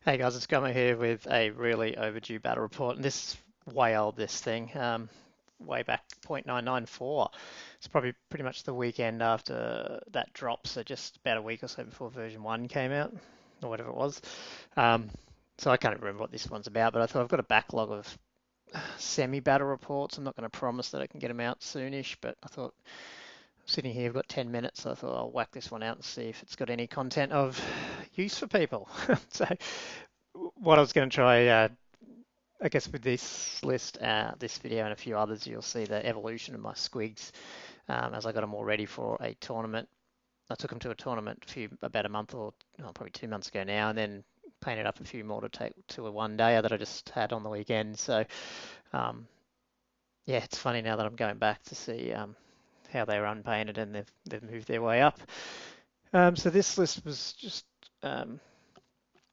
Hey guys, it's Gummo here with a really overdue battle report, and this is way old, this thing, way back 0.994. It's probably pretty much the weekend after that drop, so just about a week or so before version 1 came out, or whatever it was. Um, so I can't remember what this one's about, but I thought I've got a backlog of semi-battle reports. I'm not going to promise that I can get them out soonish, but I thought, sitting here, I've got 10 minutes, so I thought I'll whack this one out and see if it's got any content of use for people. So what I was going to try, I guess with this list, this video and a few others, you'll see the evolution of my squigs as I got them all ready for a tournament. I took them to a tournament about a month or probably 2 months ago now, and then painted up a few more to take to a one day that I just had on the weekend. So um, yeah, it's funny now that I'm going back to see how they were unpainted and they've moved their way up. So this list was just um,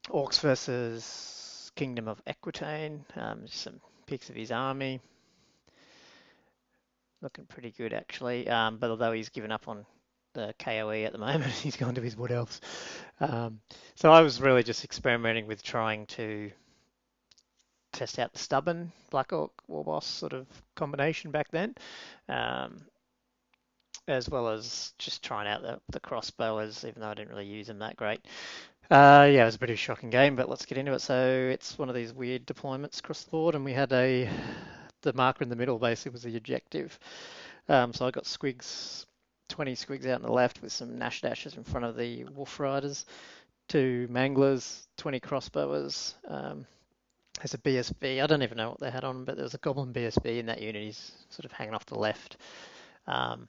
Orcs versus Kingdom of Aquitaine. Some pics of his army. Looking pretty good actually. But although he's given up on the KoE at the moment, he's gone to his Wood Elves. Um, so I was really just experimenting with trying to test out the stubborn Black Orc Warboss sort of combination back then, um, as well as just trying out the crossbowers, even though I didn't really use them that great. Yeah, it was a pretty shocking game, but let's get into it. So it's one of these weird deployments across the board, and we had the marker in the middle basically was the objective. So I got squigs, 20 squigs out on the left with some Nash Dashes in front of the Wolf Riders, two Manglers, 20 crossbowers. There's a BSB. I don't even know what they had on, but there was a Goblin BSB in that unit. He's sort of hanging off the left. Um,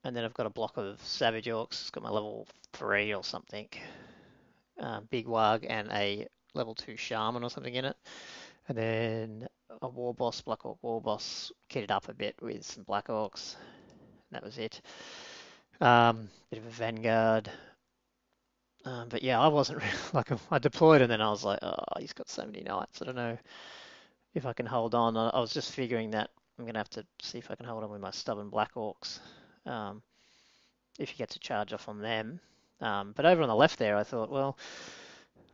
and then I've got a block of Savage Orcs. It's got my level 3 or something. Big Wug and a level 2 Shaman or something in it. And then a War Boss, Black Orc War Boss, kitted up a bit with some Black Orcs. And that was it. Bit of a Vanguard. But yeah, I wasn't really, like, I deployed and then I was like, oh, he's got so many knights. I don't know if I can hold on. I was just figuring that I'm going to have to see if I can hold on with my stubborn Black Orcs. Um, if he gets a charge off on them. But over on the left there, I thought, well,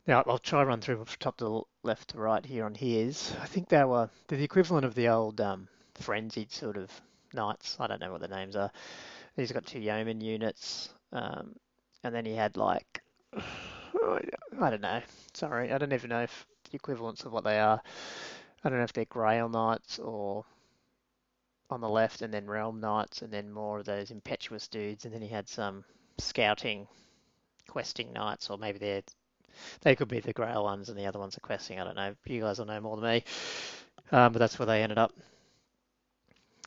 now I'll try run through from top to left to right here on his. I think they're the equivalent of the old frenzied sort of knights. I don't know what the names are. He's got two yeoman units, and then he had like I don't know. Sorry, I don't even know if the equivalents of what they are. I don't know if they're Grail Knights or on the left, and then Realm Knights, and then more of those impetuous dudes, and then he had some scouting, questing knights, or maybe they could be the Grail ones, and the other ones are questing. I don't know. You guys will know more than me. But that's where they ended up.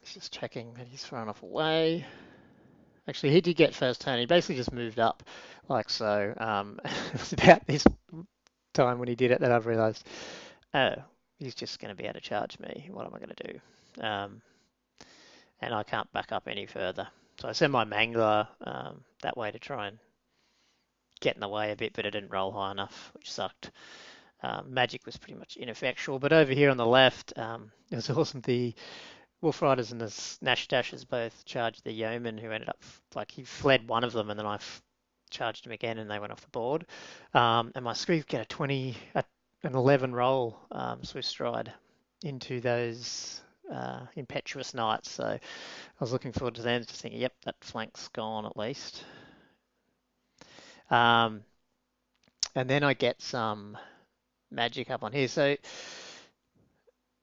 Just checking that he's thrown off away. Actually, he did get first turn. He basically just moved up like so. It was about this time when he did it that I've realised, oh, he's just going to be able to charge me. What am I going to do? And I can't back up any further. So I sent my Mangler that way to try and get in the way a bit, but it didn't roll high enough, which sucked. Magic was pretty much ineffectual. But over here on the left, it was awesome. The Wolf Riders and the Nash Dashers both charged the Yeoman, who ended up, like, he fled one of them, and then I charged him again, and they went off the board. And my Screeve get an 11 roll Swiss Stride into those impetuous knights. So I was looking forward to them, just thinking, yep, that flank's gone at least. Um, and then I get some magic up on here. So,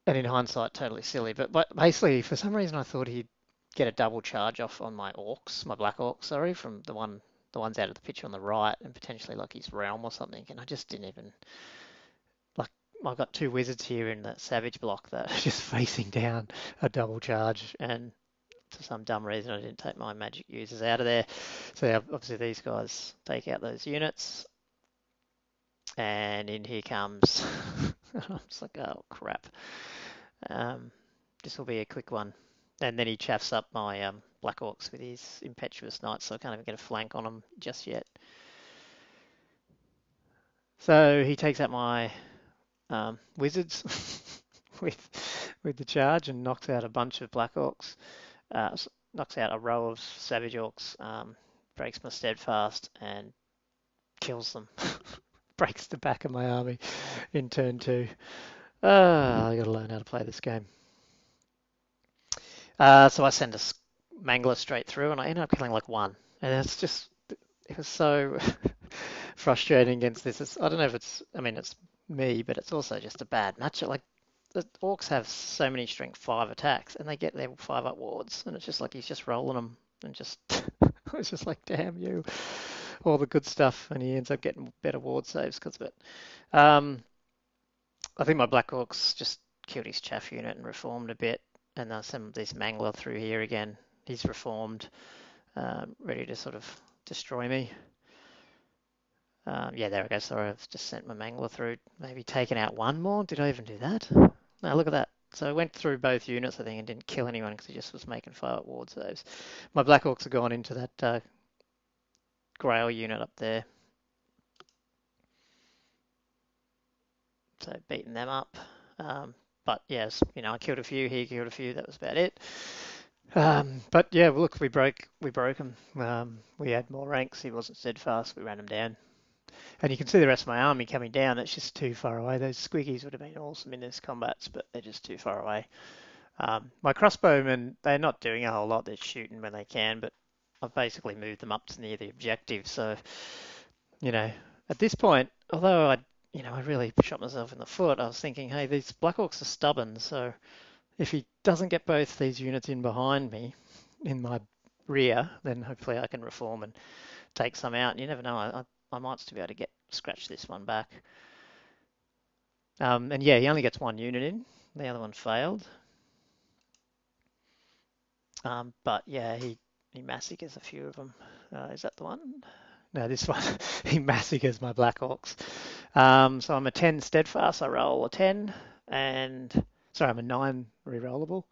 and in hindsight, totally silly. But basically, for some reason, I thought he'd get a double charge off on my Orcs, my Black Orcs, sorry, from the ones out of the picture on the right, and potentially like his Realm or something. And I just didn't even like. I've got two wizards here in the Savage block that are just facing down a double charge, and for some dumb reason, I didn't take my magic users out of there. So obviously these guys take out those units, and in here comes. I'm just like, oh crap. This will be a quick one. And then he chaffs up my Black Orcs with his impetuous knights, so I can't even get a flank on him just yet. So he takes out my wizards with the charge and knocks out a bunch of Black Orcs. Knocks out a row of Savage Orcs, breaks my Steadfast, and kills them. breaks the back of my army in turn 2. I got to learn how to play this game. So I send a mangler straight through, and I end up killing like one. And it's just, it was so frustrating against this. I don't know if it's, I mean, it's me, but it's also just a bad matchup. Like, the Orcs have so many strength 5 attacks, and they get their 5-up wards, and it's just like he's just rolling them, and just, it's just like, damn you, all the good stuff, and he ends up getting better ward saves because of it. I think my Black Orcs just killed his chaff unit and reformed a bit, and I sent this mangler through here again. He's reformed, ready to sort of destroy me. Yeah, there we go. Sorry, I've just sent my mangler through. Maybe taken out one more. Did I even do that? No, look at that. So I went through both units, I think, and didn't kill anyone because he just was making 5-up ward saves. My Black Orcs have gone into that Grail unit up there. So beating them up. But yes, you know, I killed a few, he killed a few, that was about it. But yeah, look, we broke him. We had more ranks, he wasn't steadfast, we ran him down. And you can see the rest of my army coming down, it's just too far away. Those squiggies would have been awesome in this combats, but they're just too far away. My crossbowmen, they're not doing a whole lot, they're shooting when they can, but I've basically moved them up to near the objective, so, you know, at this point, although I really shot myself in the foot, I was thinking, hey, these Black Orcs are stubborn, so if he doesn't get both these units in behind me, in my rear, then hopefully I can reform and take some out. You never know, I might still be able to scratch this one back. And yeah, he only gets one unit in. The other one failed. But yeah, he massacres a few of them. Is that the one? No, this one. He massacres my Black Orcs. So I'm a 10 steadfast. I roll a 10, and sorry, I'm a 9 rerollable.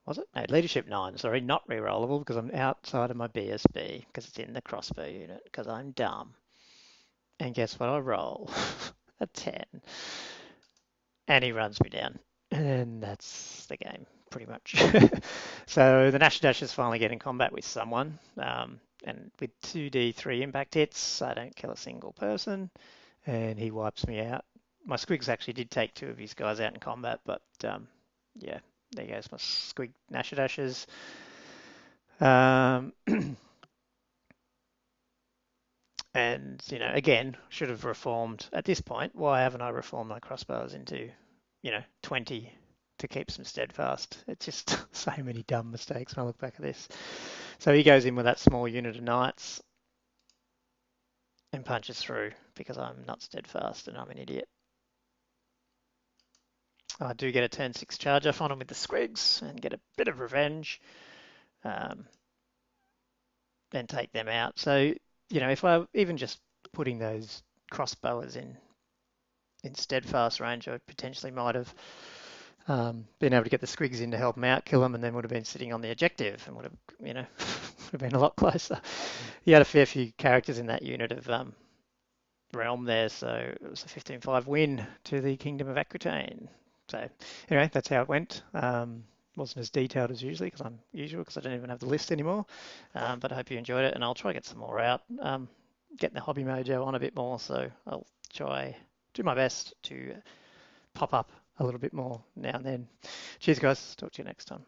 Was it? No, leadership 9. Sorry, not rerollable because I'm outside of my BSB because it's in the crossbow unit because I'm dumb. And guess what? I roll a 10, and he runs me down, and that's the game pretty much. So the Nash Dash is finally getting combat with someone, and with 2d3 impact hits, I don't kill a single person, and he wipes me out. My squigs actually did take 2 of his guys out in combat, but yeah, there goes my squig Nash Dashes. And, you know, again, should have reformed at this point. Why haven't I reformed my crossbows into, 20 to keep some steadfast? It's just so many dumb mistakes when I look back at this. So he goes in with that small unit of knights and punches through because I'm not steadfast and I'm an idiot. I do get a turn 6 charge off on him with the squigs and get a bit of revenge, and take them out. So, if I even just putting those crossbowers in steadfast range, I potentially might have been able to get the squigs in to help them out, kill them, and then would have been sitting on the objective and would have, would have been a lot closer. He had a fair few characters in that unit of realm there, so it was a 15-5 win to the Kingdom of Aquitaine. So anyway, that's how it went. Wasn't as detailed as usually because I don't even have the list anymore. But I hope you enjoyed it, and I'll try to get some more out. Getting the hobby mojo on a bit more, so I'll try do my best to pop up a little bit more now and then. Cheers, guys. Talk to you next time.